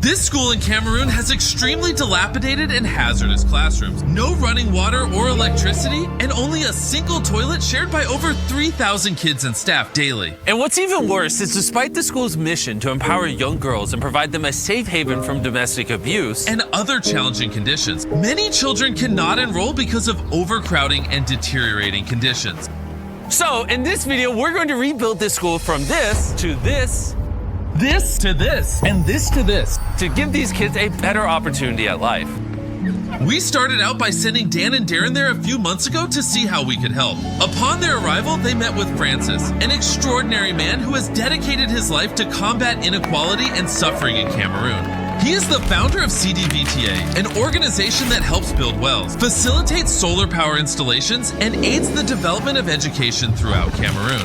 This school in Cameroon has extremely dilapidated and hazardous classrooms, no running water or electricity, and only a single toilet shared by over 3,000 kids and staff daily. And what's even worse is despite the school's mission to empower young girls and provide them a safe haven from domestic abuse and other challenging conditions, many children cannot enroll because of overcrowding and deteriorating conditions. So in this video, we're going to rebuild this school from this to this, this to this, and this to this, to give these kids a better opportunity at life. We started out by sending Dan and Darren there a few months ago to see how we could help. Upon their arrival, they met with Francis, an extraordinary man who has dedicated his life to combat inequality and suffering in Cameroon. He is the founder of CDVTA, an organization that helps build wells, facilitates solar power installations, and aids the development of education throughout Cameroon.